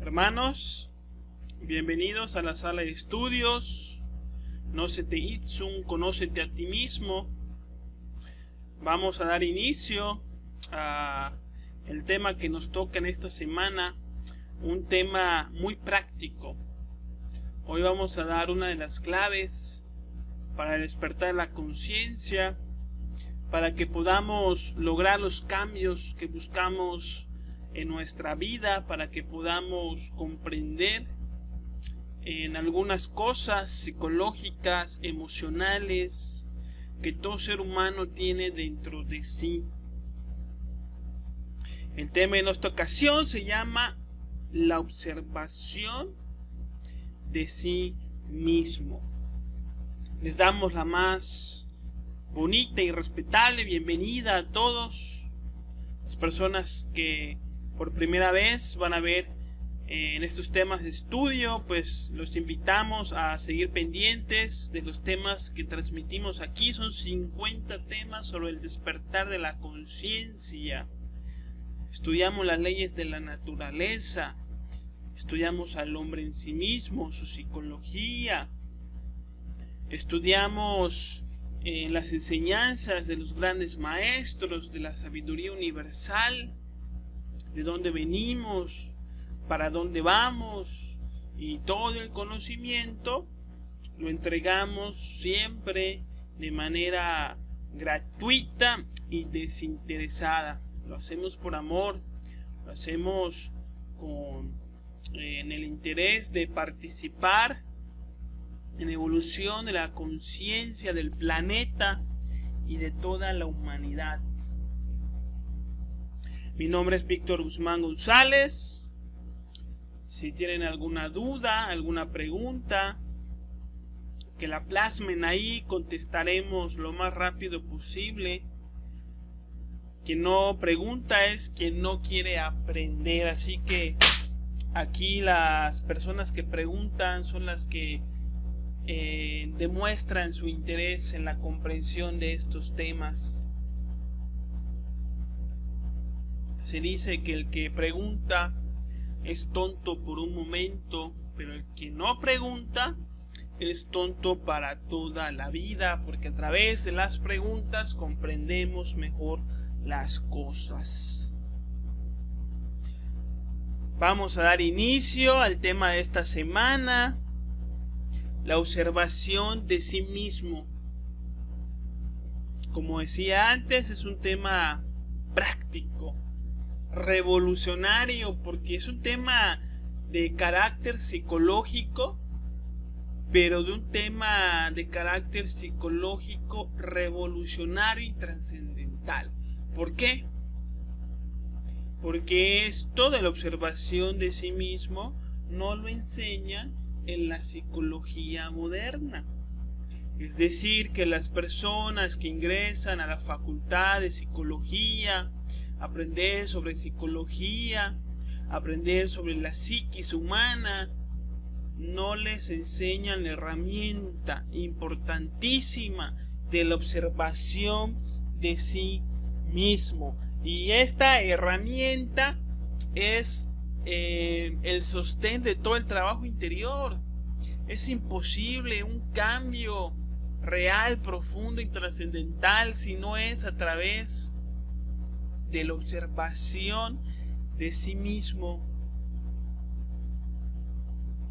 Hermanos, bienvenidos a la sala de estudios. Gnócete Itsum, conócete a ti mismo. Vamos a dar inicio a el tema que nos toca en esta semana, un tema muy práctico. Hoy vamos a dar una de las claves para despertar la conciencia, para que podamos lograr los cambios que buscamos en nuestra vida, para que podamos comprender en algunas cosas psicológicas, emocionales, que todo ser humano tiene dentro de sí. El tema de nuestra ocasión se llama la observación de sí mismo. Les damos la más bonita y respetable bienvenida a todos las personas que por primera vez van a ver en estos temas de estudio. Pues los invitamos a seguir pendientes de los temas que transmitimos aquí. Son 50 temas sobre el despertar de la conciencia. Estudiamos las leyes de la naturaleza, estudiamos al hombre en sí mismo, su psicología, estudiamos las enseñanzas de los grandes maestros de la sabiduría universal, de dónde venimos, para dónde vamos, y todo el conocimiento lo entregamos siempre de manera gratuita y desinteresada. Lo hacemos por amor, lo hacemos en el interés de participar en la evolución de la conciencia del planeta y de toda la humanidad. Mi nombre es Víctor Guzmán González. Si tienen alguna duda, alguna pregunta, que la plasmen ahí, contestaremos lo más rápido posible. Quien no pregunta es quien no quiere aprender, así que aquí las personas que preguntan son las que demuestran su interés en la comprensión de estos temas. Se dice que el que pregunta es tonto por un momento, pero el que no pregunta es tonto para toda la vida, porque a través de las preguntas comprendemos mejor las cosas. Vamos a dar inicio al tema de esta semana, la observación de sí mismo. Como decía antes, es un tema práctico, revolucionario, porque es un tema de carácter psicológico, pero de un tema de carácter psicológico revolucionario y trascendental. ¿Por qué? Porque esto de la observación de sí mismo no lo enseñan en la psicología moderna. Es decir, que las personas que ingresan a la facultad de psicología, aprender sobre psicología, aprender sobre la psiquis humana, no les enseñan la herramienta importantísima de la observación de sí mismo. Y esta herramienta es el sostén de todo el trabajo interior. Es imposible un cambio real, profundo y trascendental si no es a través de la observación de sí mismo.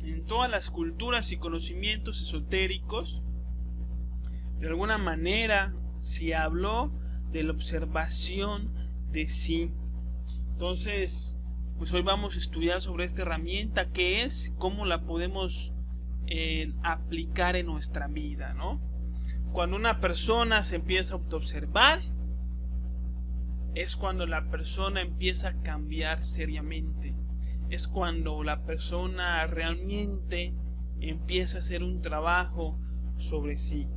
En todas las culturas y conocimientos esotéricos, de alguna manera se habló de la observación de sí. Entonces, pues hoy vamos a estudiar sobre esta herramienta, qué es, cómo la podemos aplicar en nuestra vida, ¿no? Cuando una persona se empieza a autoobservar, es cuando la persona empieza a cambiar seriamente. Es cuando la persona realmente empieza a hacer un trabajo sobre sí.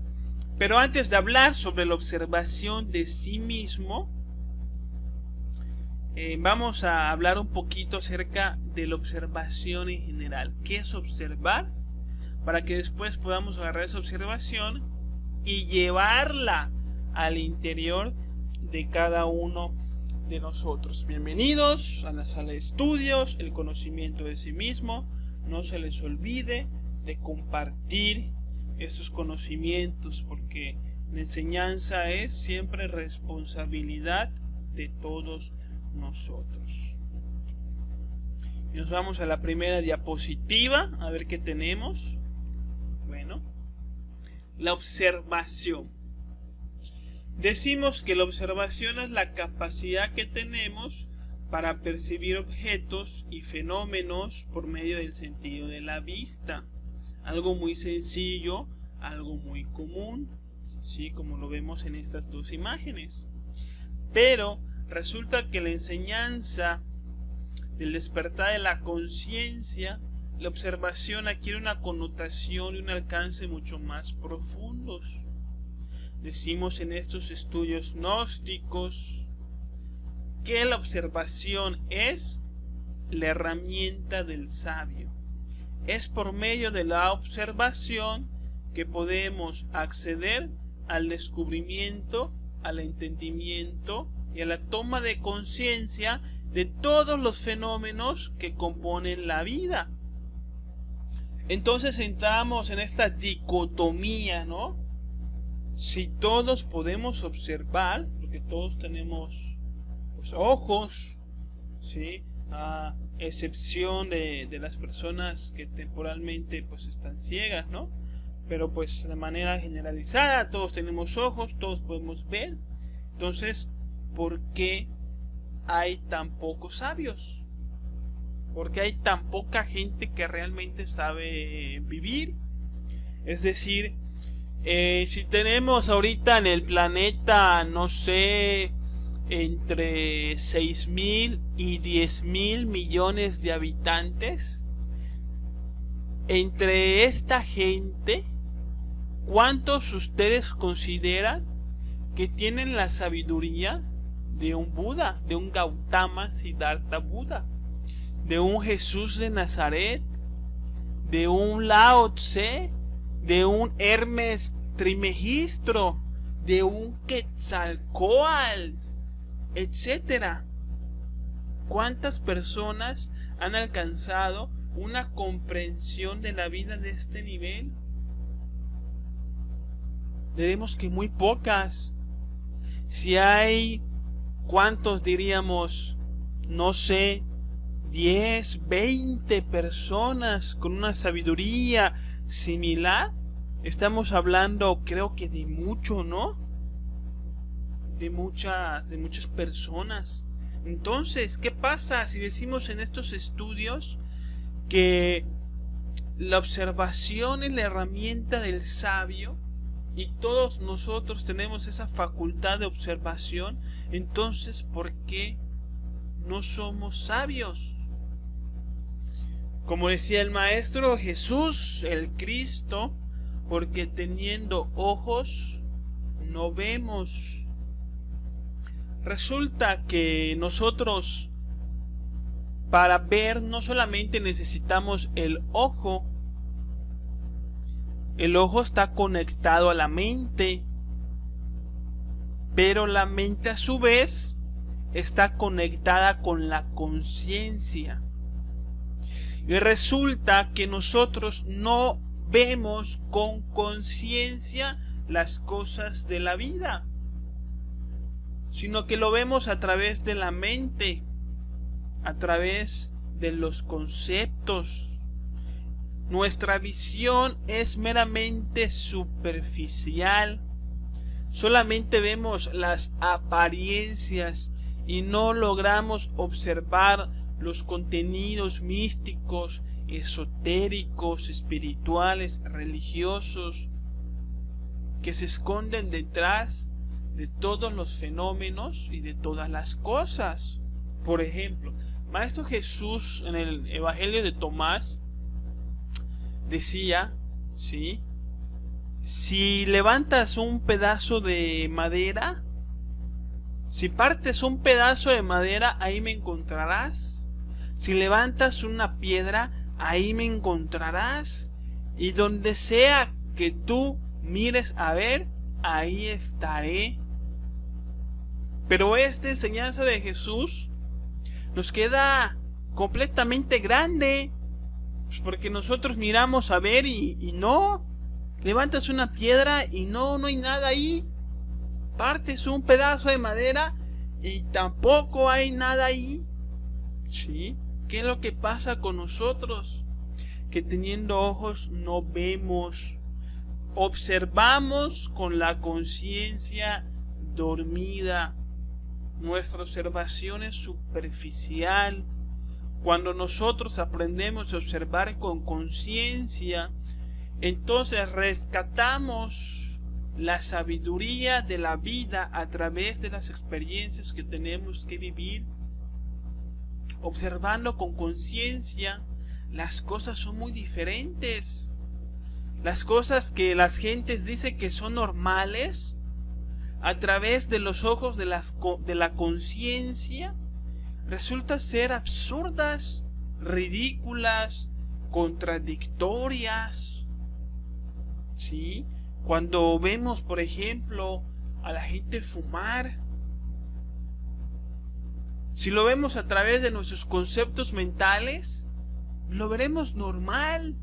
Pero antes de hablar sobre la observación de sí mismo, vamos a hablar un poquito acerca de la observación en general. ¿Qué es observar? Para que después podamos agarrar esa observación y llevarla al interior de cada uno de nosotros. Bienvenidos a la sala de estudios, el conocimiento de sí mismo. No se les olvide de compartir estos conocimientos, porque la enseñanza es siempre responsabilidad de todos nosotros. Y nos vamos a la primera diapositiva, a ver qué tenemos. Bueno, la observación. Decimos que la observación es la capacidad que tenemos para percibir objetos y fenómenos por medio del sentido de la vista. Algo muy sencillo, algo muy común, ¿sí? Como lo vemos en estas dos imágenes. Pero resulta que la enseñanza del despertar de la conciencia, la observación adquiere una connotación y un alcance mucho más profundos. Decimos en estos estudios gnósticos que la observación es la herramienta del sabio. Es por medio de la observación que podemos acceder al descubrimiento, al entendimiento y a la toma de conciencia de todos los fenómenos que componen la vida. Entonces entramos en esta dicotomía, ¿no? Si todos podemos observar, porque todos tenemos pues, ojos, ¿sí? A excepción de las personas que temporalmente pues están ciegas, ¿no? Pero pues de manera generalizada todos tenemos ojos, todos podemos ver. Entonces, ¿por qué hay tan pocos sabios? ¿Por qué hay tan poca gente que realmente sabe vivir? Es decir, si tenemos ahorita en el planeta, no sé, entre 6.000 y 10.000 millones de habitantes, entre esta gente, ¿cuántos ustedes consideran que tienen la sabiduría de un Buda, de un Gautama Siddhartha Buda, de un Jesús de Nazaret, de un Lao Tse, de un Hermes Trismegisto, de un Quetzalcóatl, etcétera? ¿Cuántas personas han alcanzado una comprensión de la vida de este nivel? Diremos que muy pocas. Si hay, ¿cuántos diríamos? No sé, 10, 20 personas con una sabiduría similar. Estamos hablando, creo que de mucho, ¿no? De muchas personas. Entonces, ¿qué pasa si decimos en estos estudios que la observación es la herramienta del sabio y todos nosotros tenemos esa facultad de observación? Entonces, ¿por qué no somos sabios? Como decía el Maestro Jesús, el Cristo, porque teniendo ojos no vemos. Resulta que nosotros para ver no solamente necesitamos el ojo está conectado a la mente, pero la mente a su vez está conectada con la conciencia. Y resulta que nosotros no vemos con conciencia las cosas de la vida, sino que lo vemos a través de la mente, a través de los conceptos. Nuestra visión es meramente superficial. Solamente vemos las apariencias y no logramos observar los contenidos místicos, esotéricos, espirituales, religiosos, que se esconden detrás de todos los fenómenos y de todas las cosas. Por ejemplo, Maestro Jesús en el Evangelio de Tomás decía, ¿sí? Si levantas un pedazo de madera, si partes un pedazo de madera, ahí me encontrarás. Si levantas una piedra, ahí me encontrarás. Y donde sea que tú mires a ver, ahí estaré. Pero esta enseñanza de Jesús nos queda completamente grande, pues porque nosotros miramos a ver y no, levantas una piedra y no hay nada ahí, partes un pedazo de madera y tampoco hay nada ahí. ¿Sí? ¿Qué es lo que pasa con nosotros? Que teniendo ojos no vemos, observamos con la conciencia dormida. Nuestra observación es superficial. Cuando nosotros aprendemos a observar con conciencia, entonces rescatamos la sabiduría de la vida a través de las experiencias que tenemos que vivir. Observando con conciencia, las cosas son muy diferentes. Las cosas que las gentes dicen que son normales, a través de los ojos de la conciencia, resulta ser absurdas, ridículas, contradictorias. ¿Sí? Cuando vemos, por ejemplo, a la gente fumar, si lo vemos a través de nuestros conceptos mentales, lo veremos normal.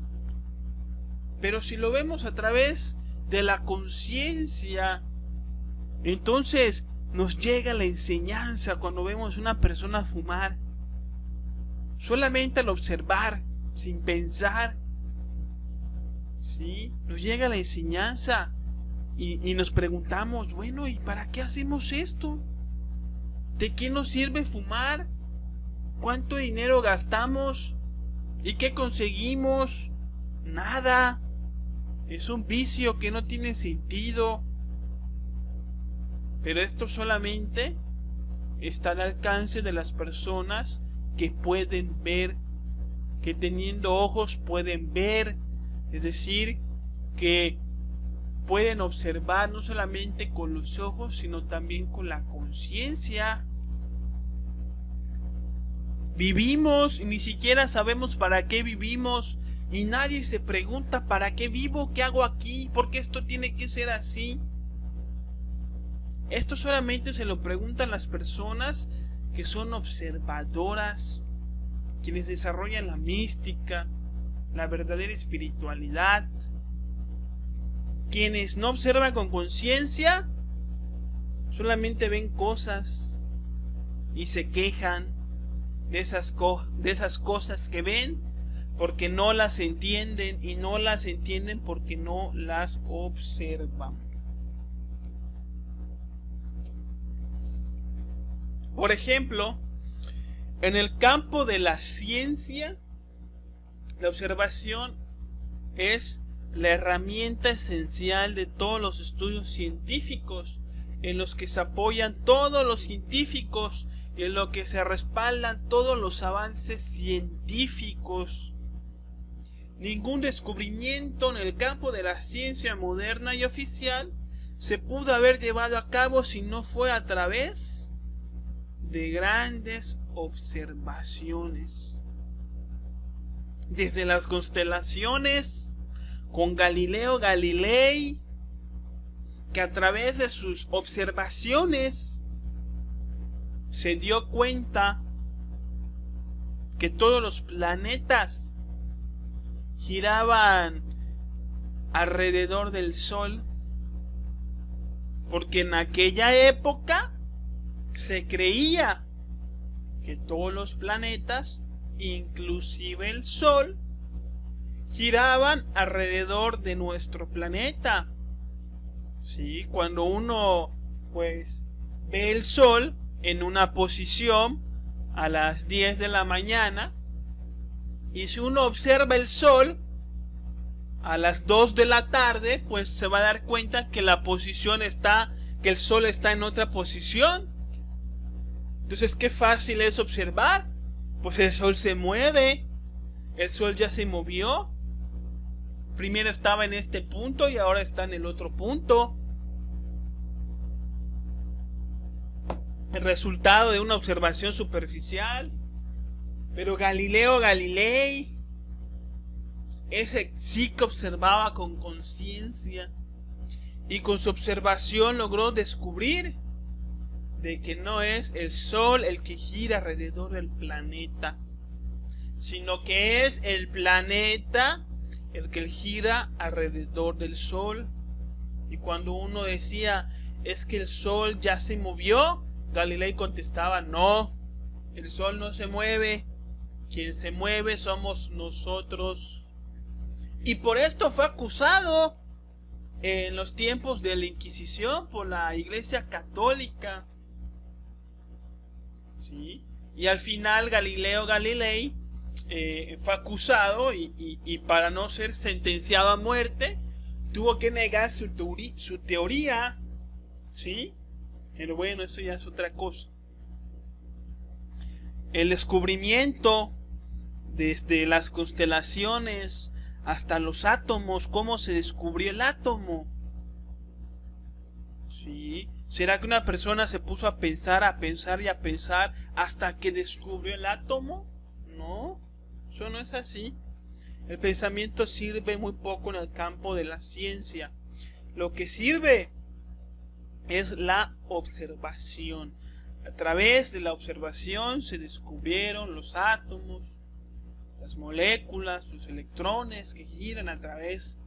Pero si lo vemos a través de la conciencia, entonces nos llega la enseñanza cuando vemos a una persona fumar. Solamente al observar, sin pensar, ¿sí? Nos llega la enseñanza y nos preguntamos, bueno, ¿y para qué hacemos esto? ¿De qué nos sirve fumar? ¿Cuánto dinero gastamos? ¿Y qué conseguimos? Nada. Es un vicio que no tiene sentido. Pero esto solamente está al alcance de las personas que pueden ver, que teniendo ojos pueden ver, es decir, que pueden observar no solamente con los ojos, sino también con la conciencia. Vivimos y ni siquiera sabemos para qué vivimos, y nadie se pregunta para qué vivo, qué hago aquí, por qué esto tiene que ser así. Esto solamente se lo preguntan las personas que son observadoras, quienes desarrollan la mística, la verdadera espiritualidad. Quienes no observan con conciencia solamente ven cosas y se quejan de esas cosas que ven porque no las entienden, y no las entienden porque no las observan. Por ejemplo, en el campo de la ciencia, la observación es la herramienta esencial de todos los estudios científicos, en los que se apoyan todos los científicos y en lo que se respaldan todos los avances científicos. Ningún descubrimiento en el campo de la ciencia moderna y oficial se pudo haber llevado a cabo si no fue a través de grandes observaciones. Desde las constelaciones, con Galileo Galilei, que a través de sus observaciones se dio cuenta que todos los planetas giraban alrededor del Sol, porque en aquella época se creía que todos los planetas, inclusive el Sol, giraban alrededor de nuestro planeta. Sí, cuando uno pues ve el Sol en una posición a las 10 de la mañana, y si uno observa el Sol a las 2 de la tarde, pues se va a dar cuenta que que el Sol está en otra posición. Entonces, qué fácil es observar. Pues el Sol se mueve. El Sol ya se movió. Primero estaba en este punto y ahora está en el otro punto. El resultado de una observación superficial. Pero Galileo Galilei, ese sí que observaba con conciencia, y con su observación logró descubrir de que no es el Sol el que gira alrededor del planeta, sino que es el planeta el que gira alrededor del Sol. Y cuando uno decía, es que el Sol ya se movió, Galilei contestaba, no, el Sol no se mueve, quien se mueve somos nosotros. Y por esto fue acusado en los tiempos de la Inquisición por la Iglesia Católica. ¿Sí? Y al final Galileo Galilei fue acusado y para no ser sentenciado a muerte tuvo que negar su teoría. ¿Sí? Pero bueno, eso ya es otra cosa. El descubrimiento desde las constelaciones hasta los átomos, cómo se descubrió el átomo. ¿Sí? ¿Será que una persona se puso a pensar y a pensar hasta que descubrió el átomo? No, eso no es así. El pensamiento sirve muy poco en el campo de la ciencia. Lo que sirve es la observación. A través de la observación se descubrieron los átomos, las moléculas, los electrones que giran a través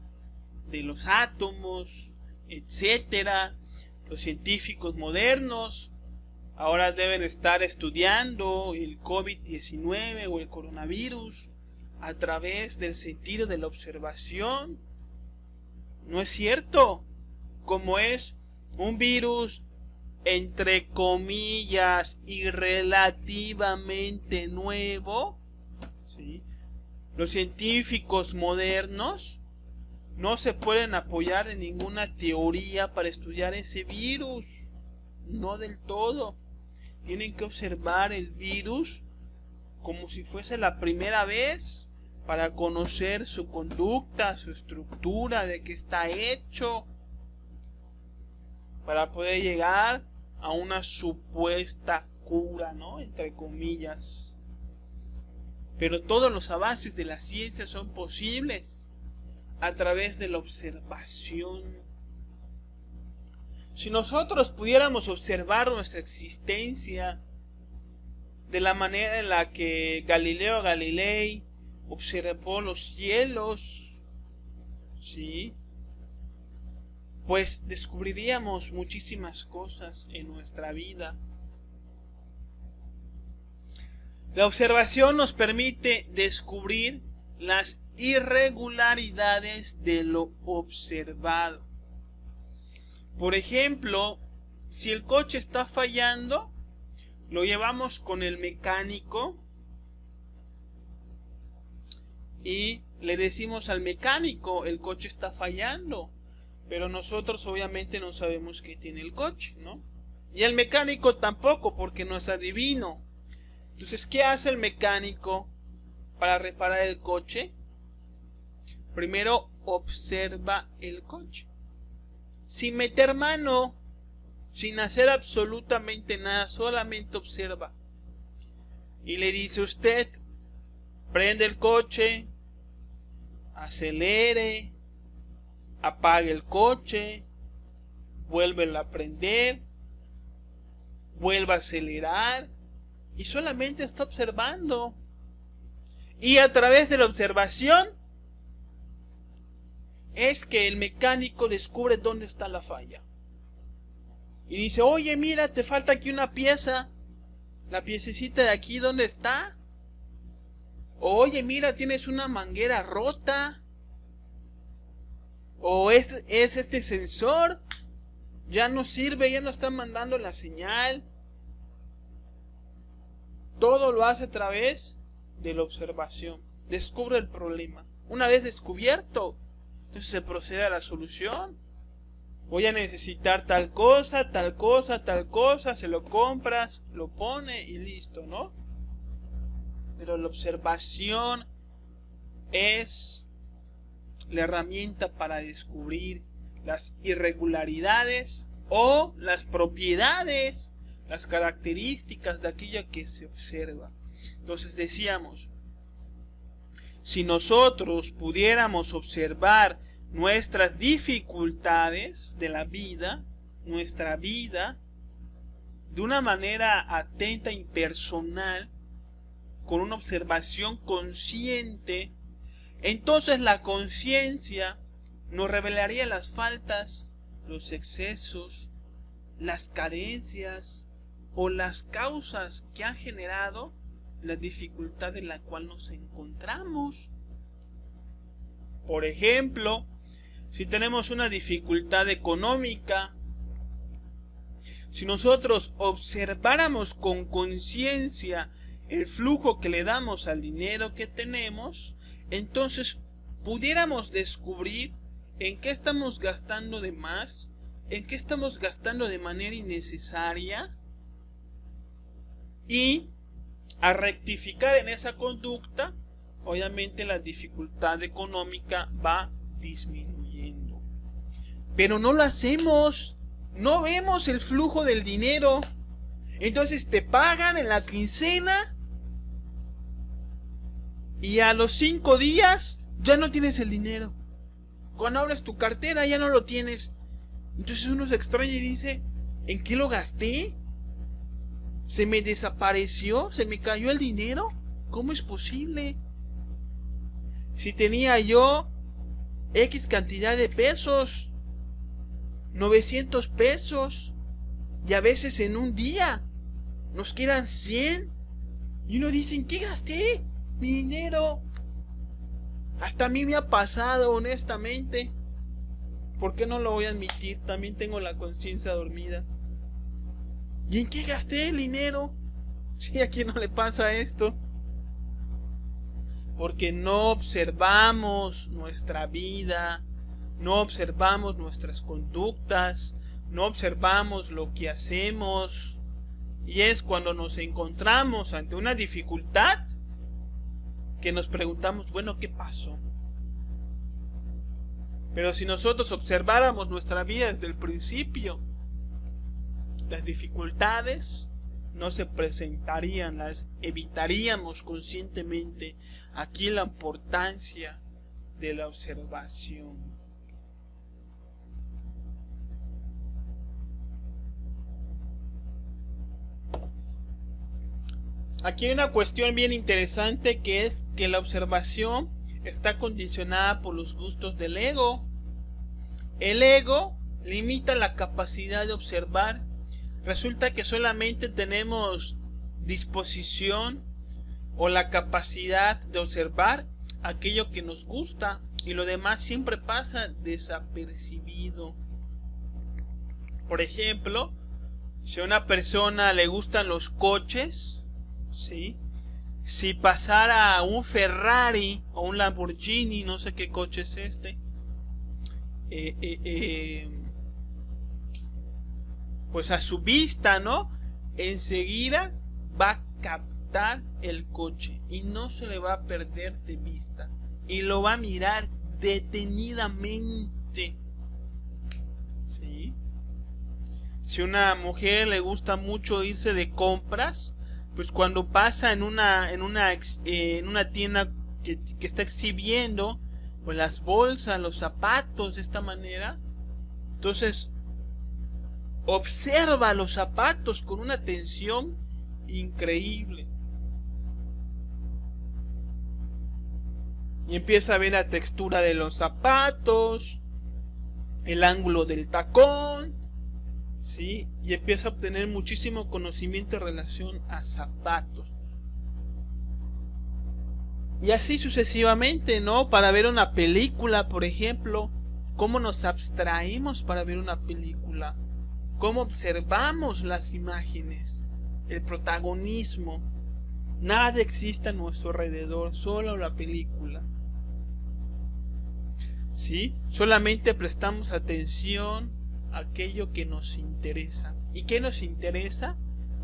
de los átomos, etcétera. Los científicos modernos ahora deben estar estudiando el COVID-19 o el coronavirus a través del sentido de la observación. ¿No es cierto? Como es un virus entre comillas y relativamente nuevo, ¿sí? Los científicos modernos no se pueden apoyar en ninguna teoría para estudiar ese virus, no del todo. Tienen que observar el virus como si fuese la primera vez para conocer su conducta, su estructura, de qué está hecho, para poder llegar a una supuesta cura, ¿no? Entre comillas. Pero todos los avances de la ciencia son posibles a través de la observación. Si nosotros pudiéramos observar nuestra existencia de la manera en la que Galileo Galilei observó los cielos, ¿sí?, pues descubriríamos muchísimas cosas en nuestra vida. La observación nos permite descubrir las irregularidades de lo observado. Por ejemplo, si el coche está fallando, lo llevamos con el mecánico y le decimos al mecánico, el coche está fallando. Pero nosotros obviamente no sabemos qué tiene el coche, ¿no? Y el mecánico tampoco, porque no es adivino. Entonces, ¿qué hace el mecánico para reparar el coche? Primero observa el coche, sin meter mano, sin hacer absolutamente nada, solamente observa. Y le dice usted, prende el coche, acelere, apague el coche, vuélvelo a prender, vuelva a acelerar, y solamente está observando. Y a través de la observación es que el mecánico descubre dónde está la falla. Y dice, oye, mira, te falta aquí una pieza. La piececita de aquí, ¿dónde está? Oye, mira, tienes una manguera rota. O es este sensor, ya no sirve, ya no está mandando la señal. Todo lo hace a través de la observación. Descubre el problema. Una vez descubierto, entonces se procede a la solución. Voy a necesitar tal cosa, tal cosa, tal cosa. Se lo compras, lo pone y listo, ¿no? Pero la observación es la herramienta para descubrir las irregularidades o las propiedades, las características de aquello que se observa. Entonces decíamos, si nosotros pudiéramos observar nuestras dificultades de la vida, nuestra vida, de una manera atenta, impersonal, con una observación consciente, entonces la conciencia nos revelaría las faltas, los excesos, las carencias o las causas que han generado la dificultad en la cual nos encontramos. Por ejemplo, si tenemos una dificultad económica, si nosotros observáramos con conciencia el flujo que le damos al dinero que tenemos, entonces pudiéramos descubrir en qué estamos gastando de más, en qué estamos gastando de manera innecesaria, y a rectificar en esa conducta, obviamente la dificultad económica va disminuyendo. Pero no lo hacemos, no vemos el flujo del dinero. Entonces te pagan en la quincena y a los 5 días ya no tienes el dinero. Cuando abres tu cartera ya no lo tienes. Entonces uno se extraña y dice, ¿en qué lo gasté? ¿Se me desapareció? ¿Se me cayó el dinero? ¿Cómo es posible? Si tenía yo X cantidad de pesos, 900 pesos, y a veces en un día nos quedan 100, y uno dice, ¿en qué gasté mi dinero? Hasta a mí me ha pasado, honestamente. ¿Por qué no lo voy a admitir? También tengo la conciencia dormida. ¿Y en qué gasté el dinero? Sí, ¿a quién no le pasa esto? Porque no observamos nuestra vida, no observamos nuestras conductas, no observamos lo que hacemos. Y es cuando nos encontramos ante una dificultad que nos preguntamos, bueno, ¿qué pasó? Pero si nosotros observáramos nuestra vida desde el principio, las dificultades no se presentarían, las evitaríamos conscientemente. Aquí la importancia de la observación. Aquí hay una cuestión bien interesante, que es que la observación está condicionada por los gustos del ego. El ego limita la capacidad de observar. Resulta que solamente tenemos disposición o la capacidad de observar aquello que nos gusta, y lo demás siempre pasa desapercibido. Por ejemplo, si a una persona le gustan los coches, ¿sí? Si pasara un Ferrari o un Lamborghini, no sé qué coche es este, pues a su vista, ¿no? Enseguida va a captar el coche y no se le va a perder de vista y lo va a mirar detenidamente, ¿sí? Si a una mujer le gusta mucho irse de compras, pues cuando pasa en una tienda que está exhibiendo pues las bolsas, los zapatos de esta manera, entonces observa los zapatos con una atención increíble y empieza a ver la textura de los zapatos, el ángulo del tacón, ¿sí? Y empieza a obtener muchísimo conocimiento en relación a zapatos. Y así sucesivamente, ¿no? Para ver una película, por ejemplo, ¿cómo nos abstraemos para ver una película? ¿Cómo observamos las imágenes? El protagonismo. Nada existe a nuestro alrededor, solo la película. ¿Sí? Solamente prestamos atención a aquello que nos interesa. ¿Y qué nos interesa?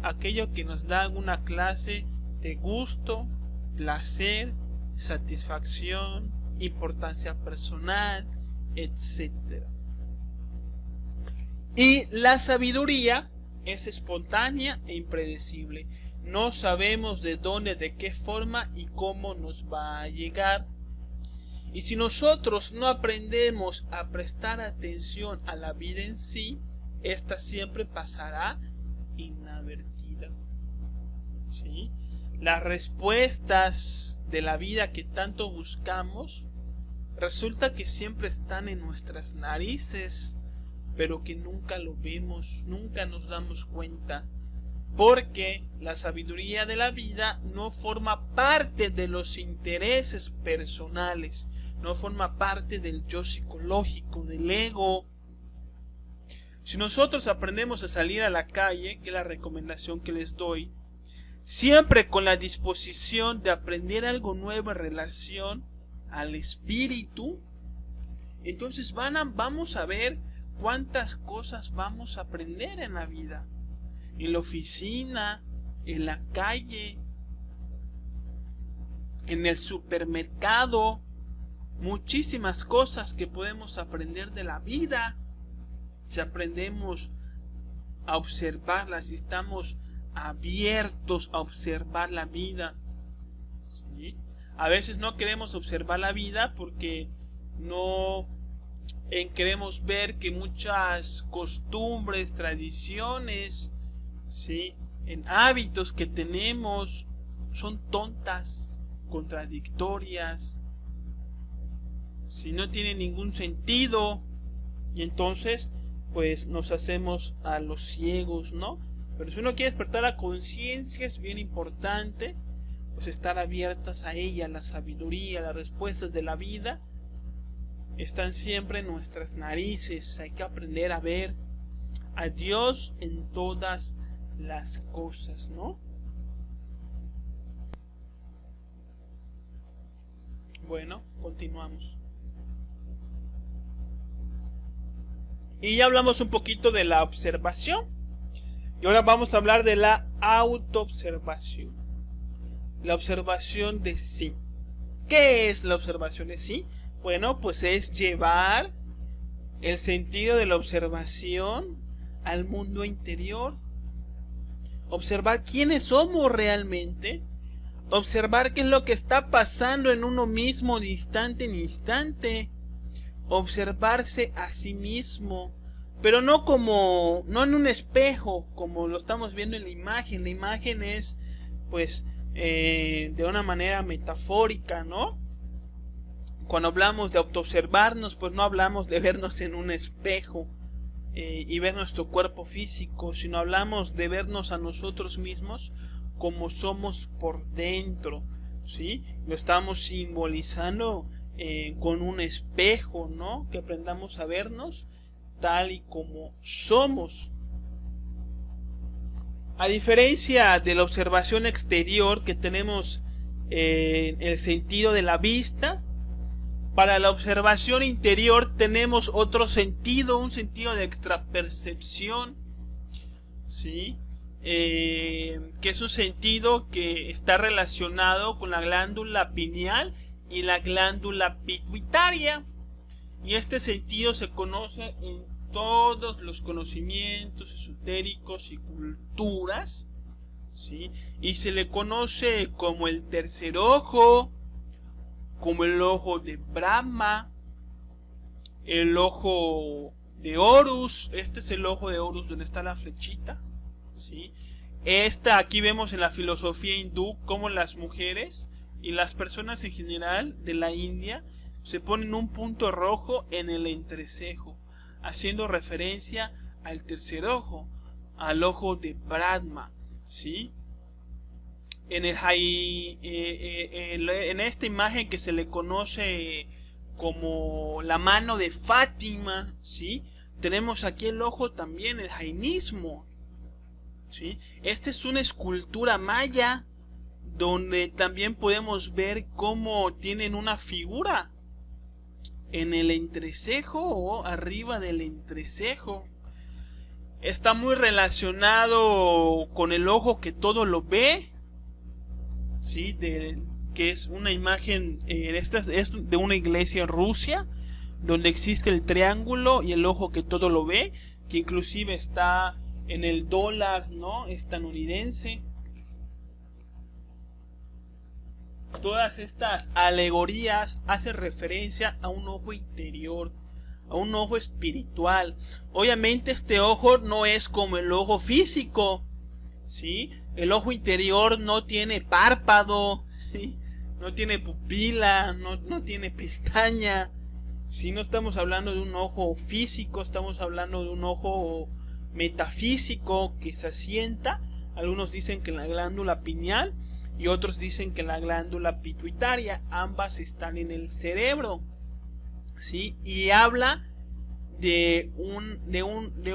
Aquello que nos da una clase de gusto, placer, satisfacción, importancia personal, etc. Y la sabiduría es espontánea e impredecible. No sabemos de dónde, de qué forma y cómo nos va a llegar. Y si nosotros no aprendemos a prestar atención a la vida en sí, esta siempre pasará inadvertida. ¿Sí? Las respuestas de la vida que tanto buscamos resulta que siempre están en nuestras narices, pero que nunca lo vemos, nunca nos damos cuenta, porque la sabiduría de la vida no forma parte de los intereses personales, no forma parte del yo psicológico, del ego. Si nosotros aprendemos a salir a la calle, que es la recomendación que les doy, siempre con la disposición de aprender algo nuevo en relación al espíritu, entonces vamos a ver cuántas cosas vamos a aprender en la vida, en la oficina, en la calle, en el supermercado, muchísimas cosas que podemos aprender de la vida si aprendemos a observarlas, si estamos abiertos a observar la vida. ¿Sí? A veces no queremos observar la vida porque no queremos ver que muchas costumbres, tradiciones, ¿sí?, en hábitos que tenemos son tontas, contradictorias, si no tienen ningún sentido, y entonces pues nos hacemos a los ciegos, ¿no? Pero si uno quiere despertar la conciencia, es bien importante pues estar abiertas a ella, la sabiduría, las respuestas de la vida están siempre en nuestras narices. Hay que aprender a ver a Dios en todas las cosas, ¿no? Bueno, continuamos. Y ya hablamos un poquito de la observación. Y ahora vamos a hablar de la autoobservación. La observación de sí. ¿Qué es la observación de sí? Bueno, pues es llevar el sentido de la observación al mundo interior. Observar quiénes somos realmente. Observar qué es lo que está pasando en uno mismo de instante en instante. Observarse a sí mismo, pero no en un espejo como lo estamos viendo en la imagen. La imagen es pues de una manera metafórica, ¿no? Cuando hablamos de autoobservarnos, pues no hablamos de vernos en un espejo y ver nuestro cuerpo físico, sino hablamos de vernos a nosotros mismos como somos por dentro, ¿sí? Lo estamos simbolizando con un espejo, ¿no? Que aprendamos a vernos tal y como somos. A diferencia de la observación exterior que tenemos el sentido de la vista, para la observación interior tenemos otro sentido, un sentido de extrapercepción, ¿sí? Que es un sentido que está relacionado con la glándula pineal y la glándula pituitaria, y este sentido se conoce en todos los conocimientos esotéricos y culturas, ¿sí? Y se le conoce como el tercer ojo, como el ojo de Brahma, el ojo de Horus. Este es el ojo de Horus donde está la flechita, ¿sí? Aquí vemos en la filosofía hindú cómo las mujeres y las personas en general de la India se ponen un punto rojo en el entrecejo, haciendo referencia al tercer ojo, al ojo de Brahma, ¿sí? En esta imagen que se le conoce como la mano de Fátima, ¿sí?, tenemos aquí el ojo también, el jainismo, ¿sí? Esta es una escultura maya donde también podemos ver cómo tienen una figura en el entrecejo o arriba del entrecejo. Está muy relacionado con el ojo que todo lo ve, ¿sí? Que es una imagen, esta es de una iglesia en Rusia, donde existe el triángulo y el ojo que todo lo ve, que inclusive está en el dólar, ¿no?, estadounidense. Todas estas alegorías hacen referencia a un ojo interior, a un ojo espiritual. Obviamente este ojo no es como el ojo físico, ¿sí? El ojo interior no tiene párpado, ¿sí? No tiene pupila, no tiene pestaña. Si no estamos hablando de un ojo físico, estamos hablando de un ojo metafísico que se asienta. Algunos dicen que en la glándula pineal y otros dicen que en la glándula pituitaria. Ambas están en el cerebro, ¿sí? Y habla de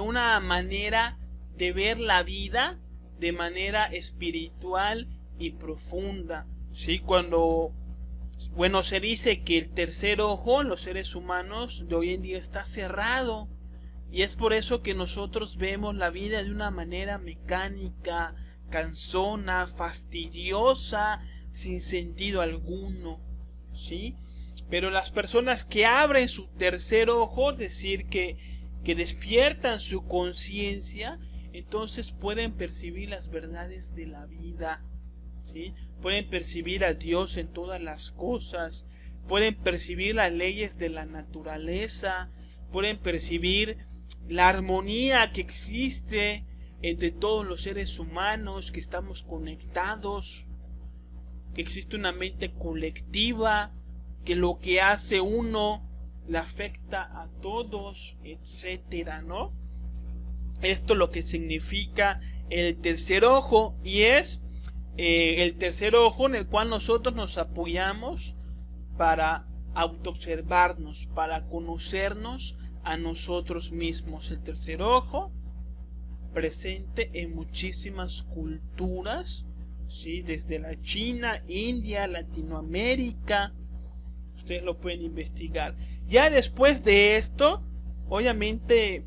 una manera de ver la vida de manera espiritual y profunda, ¿sí? Cuando se dice que el tercer ojo en los seres humanos de hoy en día está cerrado, y es por eso que nosotros vemos la vida de una manera mecánica, cansona, fastidiosa, sin sentido alguno, ¿sí? Pero las personas que abren su tercer ojo, es decir, que despiertan su conciencia, entonces pueden percibir las verdades de la vida, ¿sí? Pueden percibir a Dios en todas las cosas, pueden percibir las leyes de la naturaleza, pueden percibir la armonía que existe entre todos los seres humanos, que estamos conectados, que existe una mente colectiva, que lo que hace uno le afecta a todos, etcétera, ¿no? Esto es lo que significa el tercer ojo, y es el tercer ojo en el cual nosotros nos apoyamos para autoobservarnos, para conocernos a nosotros mismos. El tercer ojo, presente en muchísimas culturas, ¿sí? Desde la China, India, Latinoamérica. Ustedes lo pueden investigar. Ya después de esto, obviamente,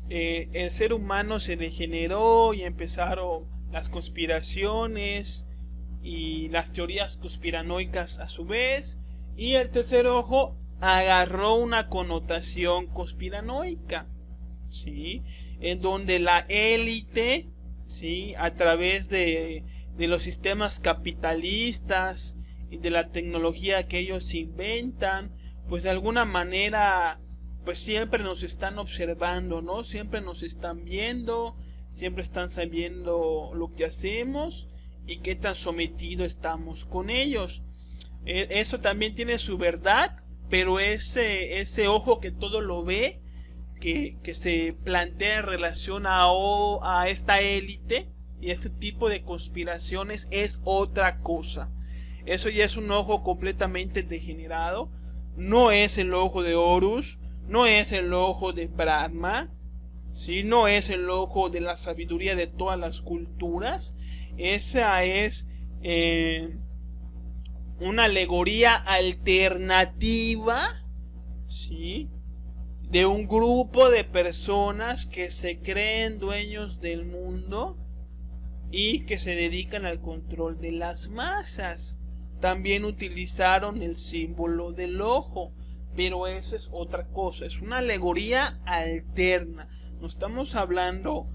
el ser humano se degeneró y empezaron las conspiraciones y las teorías conspiranoicas a su vez, y el tercer ojo agarró una connotación conspiranoica, ¿sí? En donde la élite, ¿sí? A través de los sistemas capitalistas y de la tecnología que ellos inventan, pues de alguna manera pues siempre nos están observando, ¿no? Siempre nos están viendo, siempre están sabiendo lo que hacemos y qué tan sometido estamos con ellos. Eso también tiene su verdad, pero ese ojo que todo lo ve, que se plantea en relación a esta élite y este tipo de conspiraciones, es otra cosa. Eso ya es un ojo completamente degenerado. No es el ojo de Horus, no es el ojo de Brahma, ¿sí? No es el ojo de la sabiduría de todas las culturas. Esa es una alegoría alternativa, ¿sí? De un grupo de personas que se creen dueños del mundo y que se dedican al control de las masas. También utilizaron el símbolo del ojo, pero esa es otra cosa, es una alegoría alterna. No estamos hablando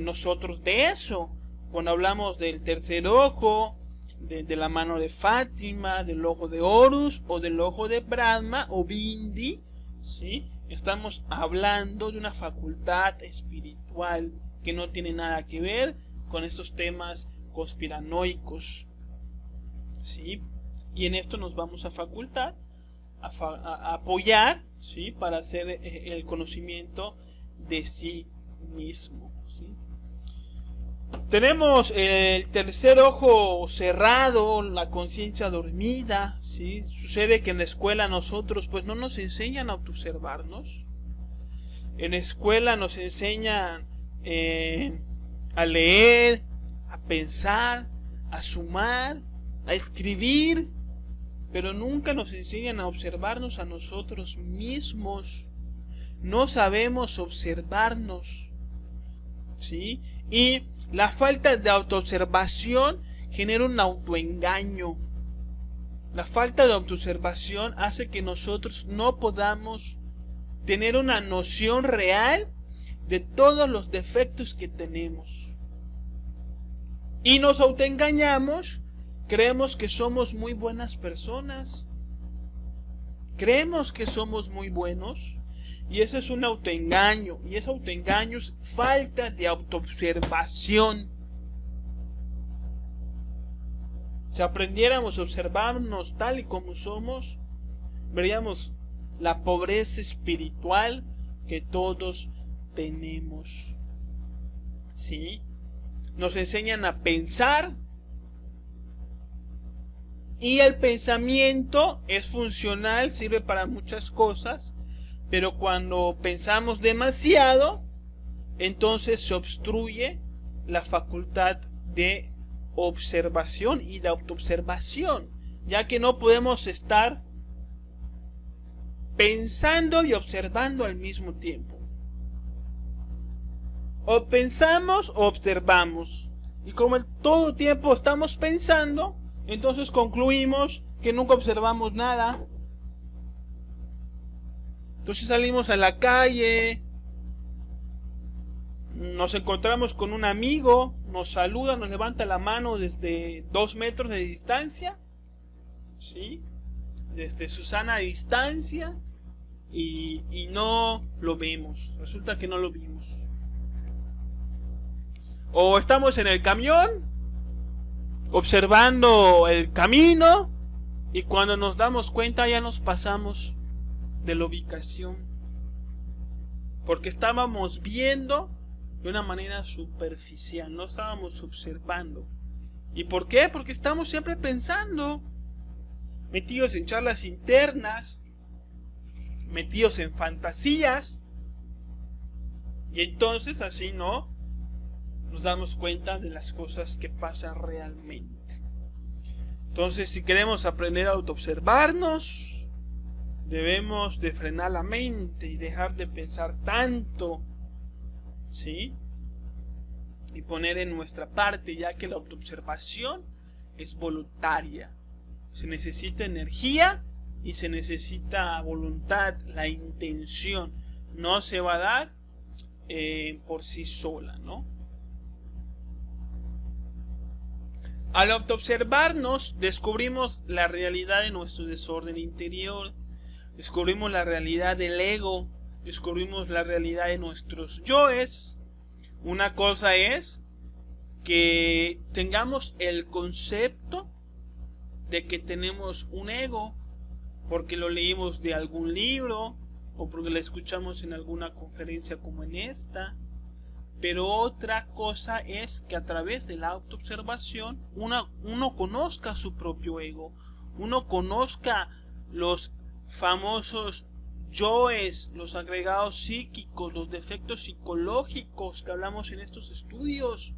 nosotros de eso. Cuando hablamos del tercer ojo, de la mano de Fátima, del ojo de Horus o del ojo de Brahma o Bindi, ¿sí? Estamos hablando de una facultad espiritual que no tiene nada que ver con estos temas conspiranoicos, ¿sí? Y en esto nos vamos a facultar, a apoyar, ¿sí? Para hacer el conocimiento de sí mismo, ¿sí? Tenemos el tercer ojo cerrado, la conciencia dormida, ¿sí? Sucede que en la escuela nosotros pues no nos enseñan a autoobservarnos. En la escuela nos enseñan a leer, a pensar, a sumar, a escribir, pero nunca nos enseñan a observarnos a nosotros mismos. No sabemos observarnos, ¿sí? Y la falta de autoobservación genera un autoengaño. La falta de autoobservación hace que nosotros no podamos tener una noción real de todos los defectos que tenemos. Y nos autoengañamos, creemos que somos muy buenas personas. Creemos que somos muy buenos. Y ese es un autoengaño. Y ese autoengaño es falta de autoobservación. Si aprendiéramos a observarnos tal y como somos, veríamos la pobreza espiritual que todos tenemos. ¿Sí? Nos enseñan a pensar, y el pensamiento es funcional, sirve para muchas cosas, pero cuando pensamos demasiado, entonces se obstruye la facultad de observación y de autoobservación, ya que no podemos estar pensando y observando al mismo tiempo. O pensamos o observamos, y como todo tiempo estamos pensando, entonces concluimos que nunca observamos nada. Entonces salimos a la calle, nos encontramos con un amigo, nos saluda, nos levanta la mano desde 2 metros de distancia, ¿sí? Desde su sana distancia, y no lo vemos. Resulta que no lo vimos. O estamos en el camión observando el camino, y cuando nos damos cuenta ya nos pasamos de la ubicación, porque estábamos viendo de una manera superficial, no estábamos observando. ¿Y por qué? Porque estamos siempre pensando, metidos en charlas internas, metidos en fantasías, y entonces así no nos damos cuenta de las cosas que pasan realmente. Entonces, si queremos aprender a autoobservarnos, debemos de frenar la mente y dejar de pensar tanto, ¿sí? Y poner en nuestra parte, ya que la autoobservación es voluntaria. Se necesita energía y se necesita voluntad, la intención. No se va a dar por sí sola, ¿no? Al autoobservarnos, descubrimos la realidad de nuestro desorden interior, descubrimos la realidad del ego, descubrimos la realidad de nuestros yoes. Una cosa es que tengamos el concepto de que tenemos un ego, porque lo leímos de algún libro, o porque lo escuchamos en alguna conferencia como en esta. Pero otra cosa es que a través de la autoobservación uno conozca su propio ego, uno conozca los famosos yoes, los agregados psíquicos, los defectos psicológicos que hablamos en estos estudios.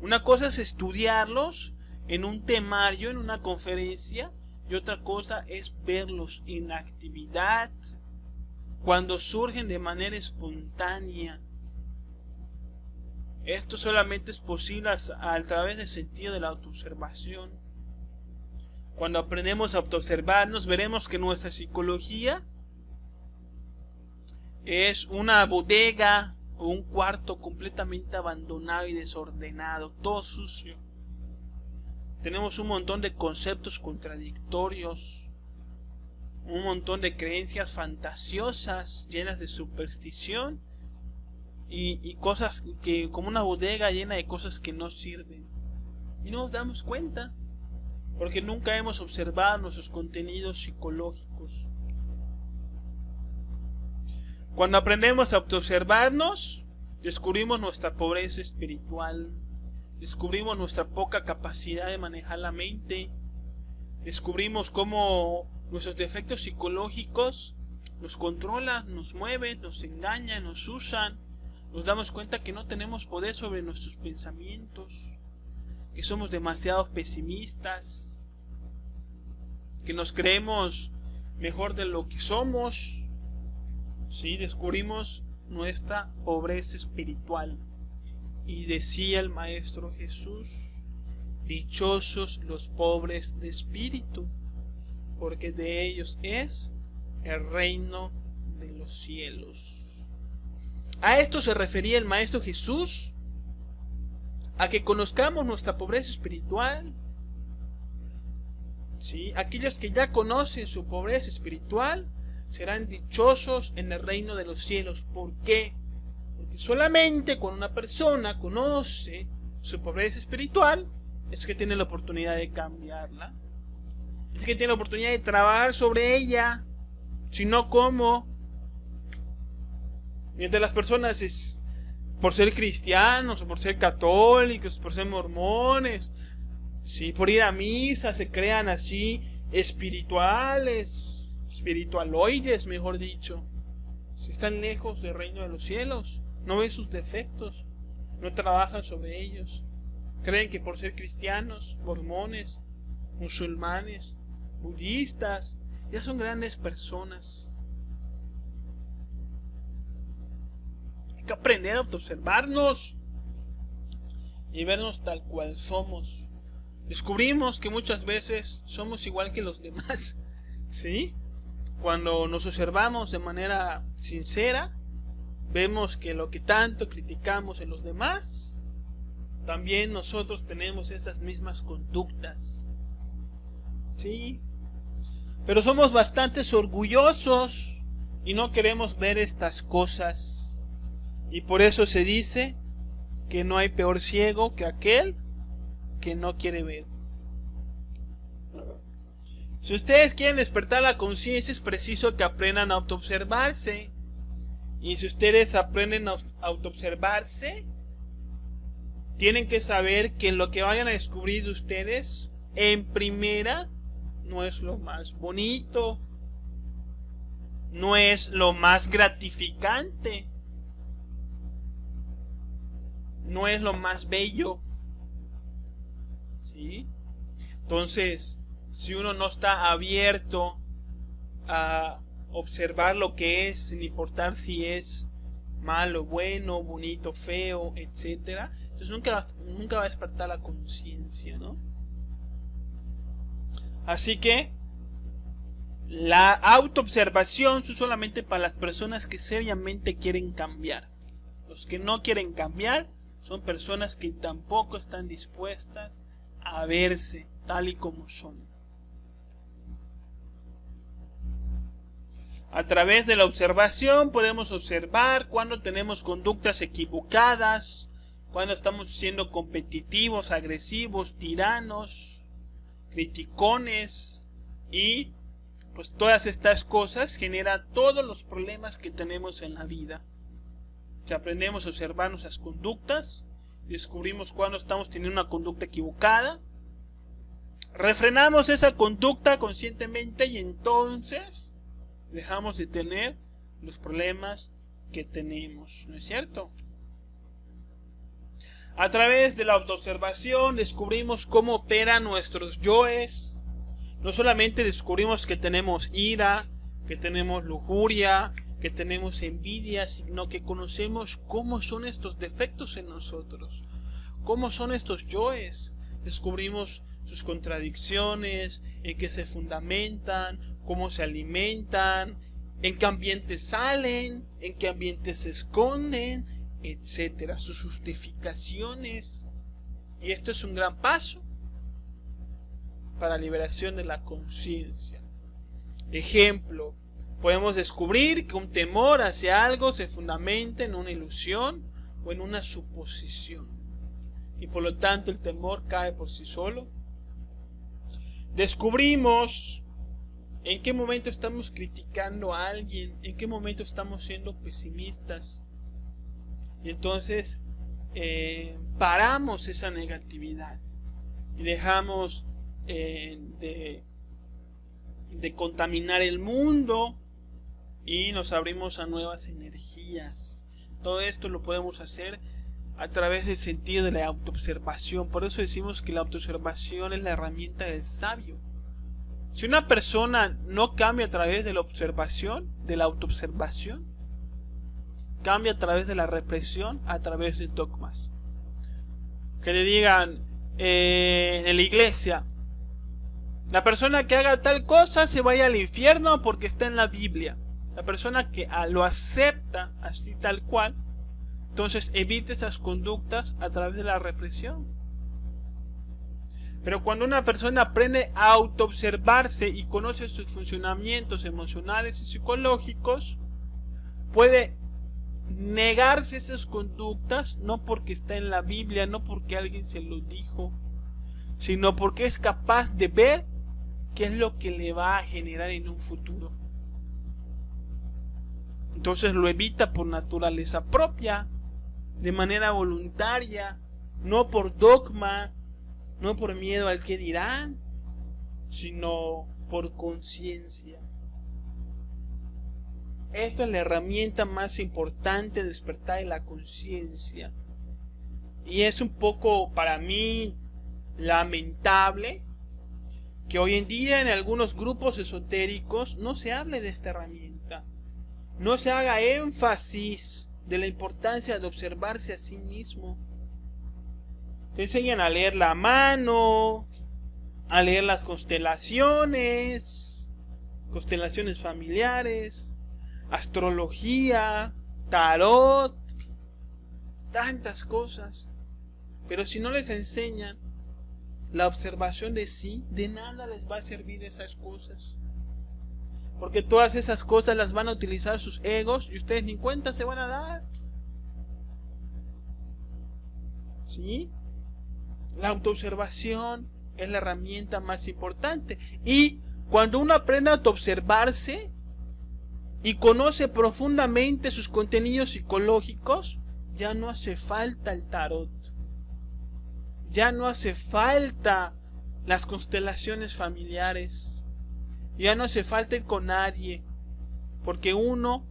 Una cosa es estudiarlos en un temario, en una conferencia, y otra cosa es verlos en actividad, cuando surgen de manera espontánea. Esto solamente es posible a través del sentido de la autoobservación. Cuando aprendemos a autoobservarnos, veremos que nuestra psicología es una bodega o un cuarto completamente abandonado y desordenado, todo sucio. Tenemos un montón de conceptos contradictorios, un montón de creencias fantasiosas llenas de superstición, y cosas que, como una bodega llena de cosas que no sirven, y no nos damos cuenta porque nunca hemos observado nuestros contenidos psicológicos. Cuando aprendemos a autoobservarnos, descubrimos nuestra pobreza espiritual, descubrimos nuestra poca capacidad de manejar la mente, descubrimos cómo nuestros defectos psicológicos nos controlan, nos mueven, nos engañan, nos usan. Nos damos cuenta que no tenemos poder sobre nuestros pensamientos, que somos demasiado pesimistas, que nos creemos mejor de lo que somos. Sí, descubrimos nuestra pobreza espiritual. Y decía el Maestro Jesús: dichosos los pobres de espíritu, porque de ellos es el reino de los cielos. A esto se refería el Maestro Jesús, a que conozcamos nuestra pobreza espiritual. ¿Sí? Aquellos que ya conocen su pobreza espiritual serán dichosos en el reino de los cielos. ¿Por qué? Porque solamente cuando una persona conoce su pobreza espiritual, es que tiene la oportunidad de cambiarla. Es que tiene la oportunidad de trabajar sobre ella. Si no, ¿cómo? Mientras las personas, por ser cristianos, o por ser católicos, por ser mormones, sí, por ir a misa, se crean así espirituales, espiritualoides, mejor dicho. Si están lejos del reino de los cielos, no ven sus defectos, no trabajan sobre ellos. Creen que por ser cristianos, mormones, musulmanes, budistas, ya son grandes personas. Hay que aprender a autoobservarnos y vernos tal cual somos. Descubrimos que muchas veces somos igual que los demás, ¿sí? Cuando nos observamos de manera sincera, vemos que lo que tanto criticamos en los demás, también nosotros tenemos esas mismas conductas, ¿sí? Pero somos bastante orgullosos y no queremos ver estas cosas. Y por eso se dice que no hay peor ciego que aquel que no quiere ver. Si ustedes quieren despertar la conciencia, es preciso que aprendan a autoobservarse. Y si ustedes aprenden a autoobservarse, tienen que saber que lo que vayan a descubrir de ustedes, en primera, no es lo más bonito, no es lo más gratificante, no es lo más bello, ¿sí? Entonces, si uno no está abierto a observar lo que es, sin importar si es malo, bueno, bonito, feo, etcétera, entonces nunca va a despertar la conciencia, ¿no? Así que la autoobservación es solamente para las personas que seriamente quieren cambiar. Los que no quieren cambiar son personas que tampoco están dispuestas a verse tal y como son. A través de la observación podemos observar cuando tenemos conductas equivocadas, cuando estamos siendo competitivos, agresivos, tiranos, criticones, y pues todas estas cosas generan todos los problemas que tenemos en la vida. Si aprendemos a observar nuestras conductas, descubrimos cuando estamos teniendo una conducta equivocada, refrenamos esa conducta conscientemente y entonces dejamos de tener los problemas que tenemos, ¿no es cierto? A través de la autoobservación descubrimos cómo operan nuestros yoes. No solamente descubrimos que tenemos ira, que tenemos lujuria, que tenemos envidia, sino que conocemos cómo son estos defectos en nosotros, cómo son estos yoes. Descubrimos sus contradicciones, en qué se fundamentan, cómo se alimentan, en qué ambientes salen, en qué ambientes se esconden, etcétera, sus justificaciones. Y esto es un gran paso para la liberación de la conciencia. Ejemplo, podemos descubrir que un temor hacia algo se fundamenta en una ilusión o en una suposición, y por lo tanto el temor cae por sí solo. Descubrimos en qué momento estamos criticando a alguien, en qué momento estamos siendo pesimistas, y entonces paramos esa negatividad y dejamos de contaminar el mundo y nos abrimos a nuevas energías. Todo esto lo podemos hacer a través del sentido de la autoobservación. Por eso decimos que la autoobservación es la herramienta del sabio. Si una persona no cambia a través de la observación, de la autoobservación, cambia a través de la represión, a través de dogmas. Que le digan en la iglesia: la persona que haga tal cosa se vaya al infierno porque está en la Biblia. La persona que lo acepta así tal cual, entonces evita esas conductas a través de la represión. Pero cuando una persona aprende a autoobservarse y conoce sus funcionamientos emocionales y psicológicos, puede negarse esas conductas, no porque está en la Biblia, no porque alguien se lo dijo, sino porque es capaz de ver qué es lo que le va a generar en un futuro. Entonces lo evita por naturaleza propia, de manera voluntaria, no por dogma, no por miedo al que dirán, sino por conciencia. Esto es la herramienta más importante, despertar de la conciencia. Y es un poco, para mí, lamentable que hoy en día en algunos grupos esotéricos no se hable de esta herramienta. No se haga énfasis de la importancia de observarse a sí mismo. Te enseñan a leer la mano, a leer las constelaciones familiares, astrología, tarot, tantas cosas. Pero si no les enseñan la observación de sí, de nada les va a servir esas cosas. Porque todas esas cosas las van a utilizar sus egos y ustedes ni cuenta se van a dar. ¿Sí? La autoobservación es la herramienta más importante. Y cuando uno aprende a autoobservarse y conoce profundamente sus contenidos psicológicos, ya no hace falta el tarot. Ya no hace falta las constelaciones familiares. Ya no hace falta ir con nadie. Porque uno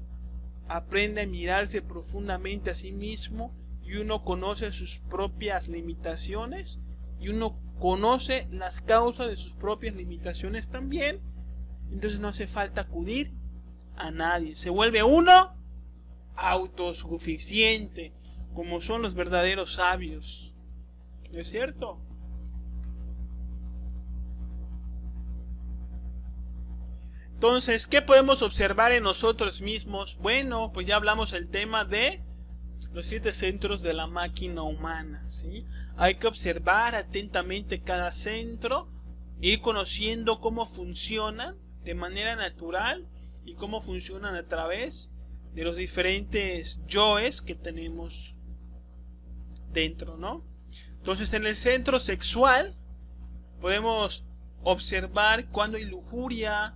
aprende a mirarse profundamente a sí mismo y uno conoce sus propias limitaciones y uno conoce las causas de sus propias limitaciones también. Entonces no hace falta acudir a nadie. Se vuelve uno autosuficiente, como son los verdaderos sabios. ¿No es cierto? Entonces, ¿qué podemos observar en nosotros mismos? Bueno, pues ya hablamos el tema de los 7 centros de la máquina humana, ¿sí? Hay que observar atentamente cada centro, ir conociendo cómo funcionan de manera natural y cómo funcionan a través de los diferentes yoes que tenemos dentro, ¿no? Entonces, en el centro sexual podemos observar cuando hay lujuria,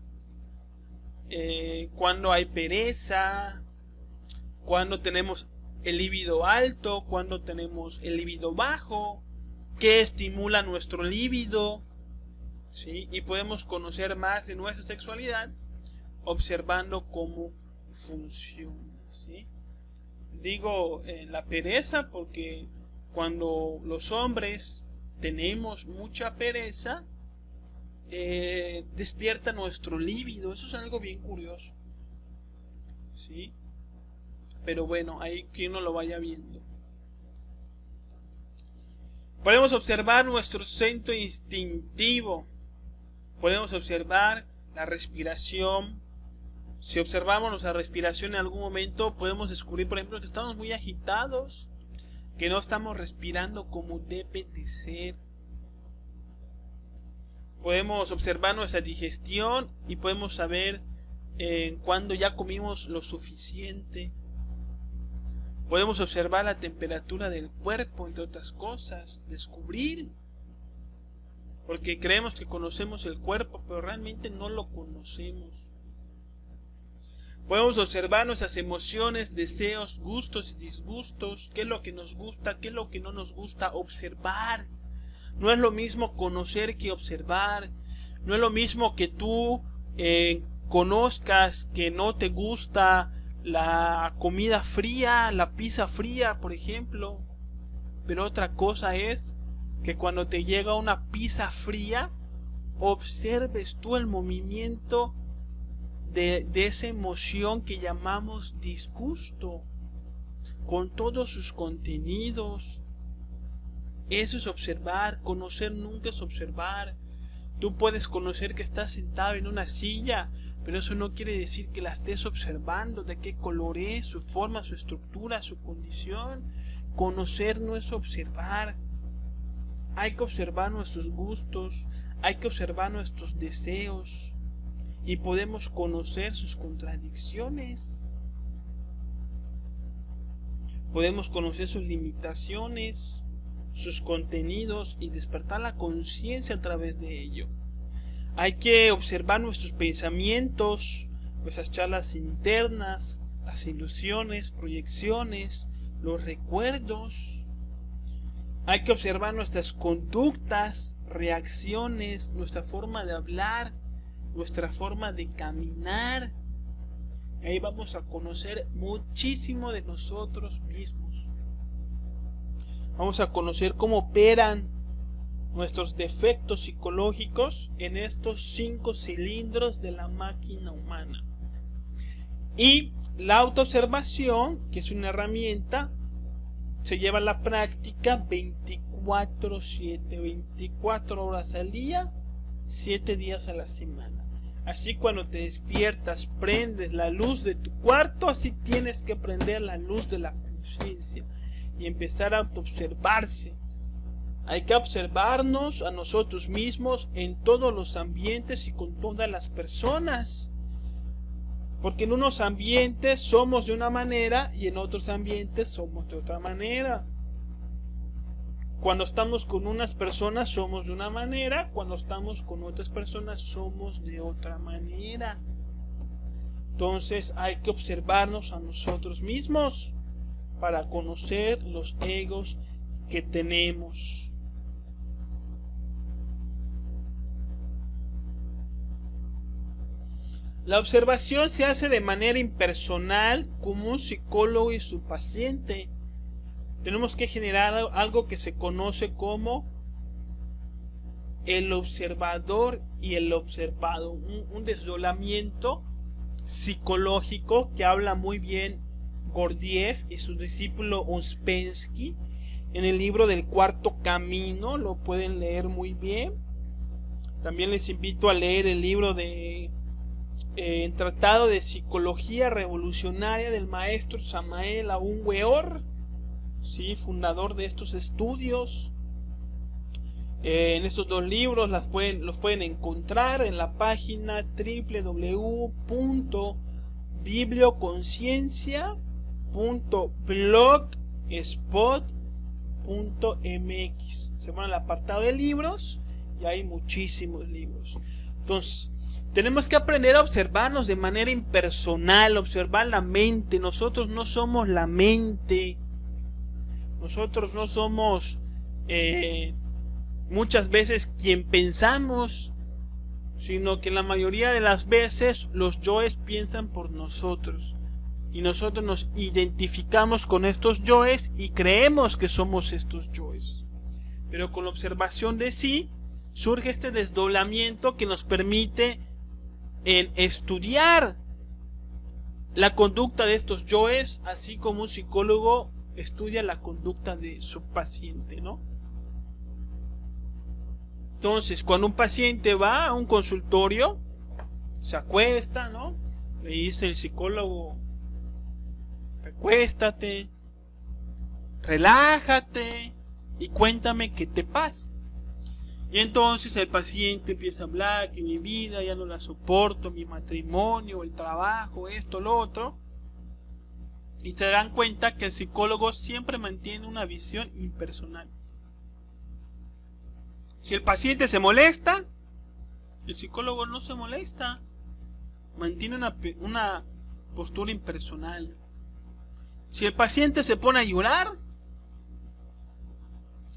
cuando hay pereza, cuando tenemos el líbido alto, cuando tenemos el líbido bajo, qué estimula nuestro líbido, ¿sí? Y podemos conocer más de nuestra sexualidad observando cómo funciona, ¿sí? Digo la pereza porque cuando los hombres tenemos mucha pereza, despierta nuestro líbido. Eso es algo bien curioso, ¿sí? Pero bueno, ahí que uno lo vaya viendo. Podemos observar nuestro centro instintivo. Podemos observar la respiración. Si observamos nuestra respiración en algún momento, podemos descubrir, por ejemplo, que estamos muy agitados, que no estamos respirando como debe de ser. Podemos observar nuestra digestión y podemos saber cuando ya comimos lo suficiente. Podemos observar la temperatura del cuerpo, entre otras cosas, descubrir. Porque creemos que conocemos el cuerpo, pero realmente no lo conocemos. Podemos observar nuestras emociones, deseos, gustos y disgustos, qué es lo que nos gusta, qué es lo que no nos gusta, observar. No es lo mismo conocer que observar. No es lo mismo que tú conozcas que no te gusta la comida fría, la pizza fría, por ejemplo. Pero otra cosa es que cuando te llega una pizza fría, observes tú el movimiento de esa emoción que llamamos disgusto, con todos sus contenidos. Eso es observar. Conocer nunca es observar. Tú puedes conocer que estás sentado en una silla, pero eso no quiere decir que la estés observando, de qué color es, su forma, su estructura, su condición. Conocer no es observar. Hay que observar nuestros gustos, hay que observar nuestros deseos y podemos conocer sus contradicciones. Podemos conocer sus limitaciones. sus contenidos y despertar la conciencia a través de ello. Hay que observar nuestros pensamientos, nuestras charlas internas, las ilusiones, proyecciones, los recuerdos. Hay que observar nuestras conductas, reacciones, nuestra forma de hablar, nuestra forma de caminar. Ahí vamos a conocer muchísimo de nosotros mismos. Vamos a conocer cómo operan nuestros defectos psicológicos en estos 5 cilindros de la máquina humana. Y la autoobservación, que es una herramienta, se lleva a la práctica 24/7, 24 horas al día, 7 días a la semana. Así cuando te despiertas, prendes la luz de tu cuarto, así tienes que prender la luz de la conciencia y empezar a autoobservarse. Hay que observarnos a nosotros mismos en todos los ambientes y con todas las personas. Porque en unos ambientes somos de una manera y en otros ambientes somos de otra manera. Cuando estamos con unas personas somos de una manera, cuando estamos con otras personas somos de otra manera. Entonces hay que observarnos a nosotros mismos para conocer los egos que tenemos. La observación se hace de manera impersonal como un psicólogo y su paciente. Tenemos que generar algo que se conoce como el observador y el observado, un desdoblamiento psicológico que habla muy bien Gurdjieff y su discípulo Ouspensky en el libro del Cuarto Camino. Lo pueden leer muy bien. También les invito a leer el libro de Tratado de Psicología Revolucionaria del maestro Samael Aun Weor, ¿sí? Fundador de estos estudios. En estos 2 libros los pueden encontrar en la página www.biblioconciencia.blogspot.mx. Se van al apartado de libros y hay muchísimos libros. Entonces, tenemos que aprender a observarnos de manera impersonal, observar la mente. Nosotros no somos la mente. Nosotros no somos muchas veces quien pensamos, sino que la mayoría de las veces los yoes piensan por nosotros. Y nosotros nos identificamos con estos yoes y creemos que somos estos yoes. Pero con la observación de sí, surge este desdoblamiento que nos permite en estudiar la conducta de estos yoes, así como un psicólogo estudia la conducta de su paciente, ¿no? Entonces, cuando un paciente va a un consultorio, se acuesta, ¿no? Le dice el psicólogo: recuéstate, relájate y cuéntame qué te pasa. Y entonces el paciente empieza a hablar que mi vida ya no la soporto, mi matrimonio, el trabajo, esto, lo otro. Y se dan cuenta que el psicólogo siempre mantiene una visión impersonal. Si el paciente se molesta, el psicólogo no se molesta. Mantiene una postura impersonal. Si el paciente se pone a llorar,